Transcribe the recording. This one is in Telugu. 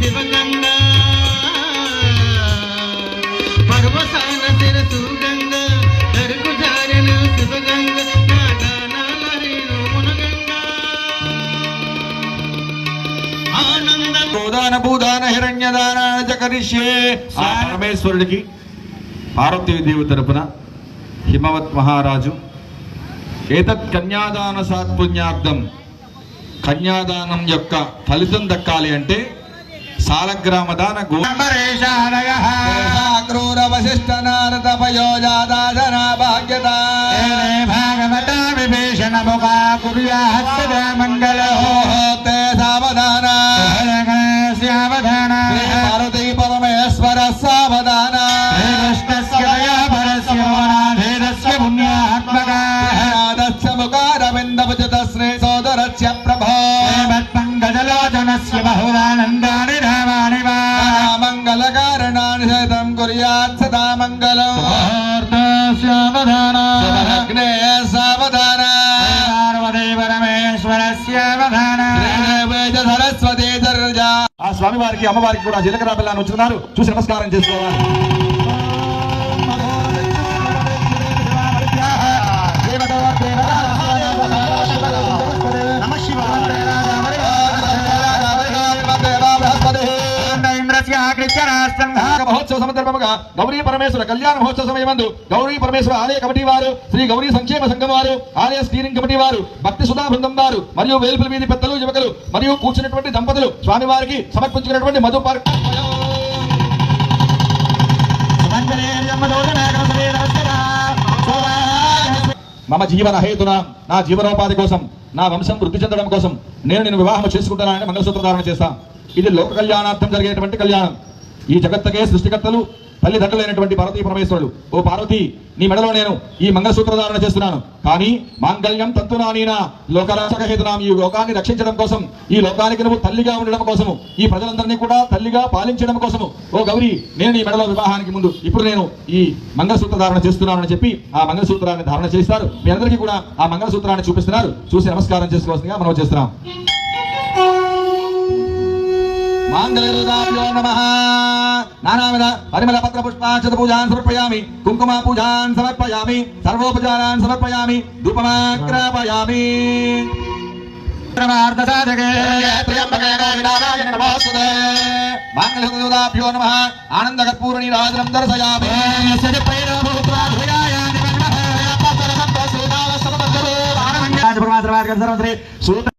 శివగంగా పర్వసాన శిరసు గంగా దరుకు జారెను శివగంగా నా గానాలరేను మునగంగా ఆనంద గోదాన భూదాన హిరణ్యదాన చకరిష్యే. ఆ పరమేశ్వరుడికి పార్వతీదేవి తరపున హిమవత్ మహారాజు ఏతత్ కన్యాదాన సాత్పుణ్యార్థం, కన్యాదానం యొక్క ఫలితం దక్కాలి అంటే సాలగ్రామ దాన క్రూర వశిష్ఠ నారద పయోజాదాన భాగ్యత భాగవత విభీషణ ముఖా కుర్యాత్సద మంగళ తే సావధాన సావధాన పార్వతీ పరమేశ్వర సావధాన కృష్ణస్య దయాపరస్య భవనాధేదస్య పుణ్యాత్మకాదస్య ముఖారవిందభుజత శ్రీ సోదరస్య ప్రభో మత్పంకజలోచనస్య బహుళానందాని రామాణి వా మంగళకారణాని సైతం కుర్యాత్ సదా మంగళం. సావధాన సావధాన పార్వతీ పరమేశ్వరస్య సావధాన సరస్వతి దర్జ. ఆ స్వామి వారికి అమ్మవారికి కూడా జీలకర్ర బెల్లాన్ని ఉంచుతున్నారు. చూసి నమస్కారం చేసుకోవాలి. మహోత్సవ సందర్భముగా గౌరీ పరమేశ్వర కళ్యాణ మహోత్సవ సమయమందు గౌరీ పరమేశ్వర ఆలయ కమిటీ వారు, శ్రీ గౌరీ సంక్షేమ సంఘం వారు, ఆలయ స్టీరింగ్ కమిటీ వారు, భక్తి సుధా బృందం వారు మరియు వేలుపుల వీధి పెద్దలు, యువకులు మరియు కూర్చున్నటువంటి దంపతులు స్వామివారికి సమర్పించుకున్నటువంటి మధు మమ జీవన హేతున, నా జీవనోపాధి కోసం, నా వంశం వృద్ధి చెందడం కోసం నేను వివాహం చేసుకుంటానని మంగళసూత్రధారణ చేస్తాను. ఇది లోక కళ్యాణార్థం జరిగేటువంటి కళ్యాణం. ఈ జగత్తకే సృష్టికర్తలు తల్లిదండ్రులైనటువంటి పార్వతీ పరమేశ్వరుడు. ఓ పార్వతి, నీ మెడలో నేను ఈ మంగళసూత్రధారణ చేస్తున్నాను. కానీ మాంగళ్యం తంతునానీనా లోకరాశకహేతునాం, ఈ లోకాన్ని రక్షించడం కోసం, ఈ లోకానికి నువ్వు తల్లిగా ఉండడం కోసము, ఈ ప్రజలందరినీ కూడా తల్లిగా పాలించడం కోసము ఓ గౌరీ, నేను ఈ మెడలో వివాహానికి ముందు ఇప్పుడు నేను ఈ మంగళసూత్రధారణ చేస్తున్నానని చెప్పి ఆ మంగళసూత్రాన్ని ధారణ చేస్తారు. మీ అందరికీ కూడా ఆ మంగళసూత్రాన్ని చూపిస్తున్నారు. చూసి నమస్కారం చేసుకోవాల్సిందిగా మనం చేస్తున్నాం. మాంగళ్యరుదాభ్యో నమః. నానావిధ పరిమళ పత్ర పుష్పాక్షత పూజాన్ సమర్పయామి, కుంకుమ పూజాన్ సమర్పయామి, సర్వోపచారాన్ సమర్పయామి, ధూపమాగ్రాపయామి. మాంగళ్యరుదాభ్యో నమః. ఆనంద కర్పూర నీరాజనం దర్శయామి.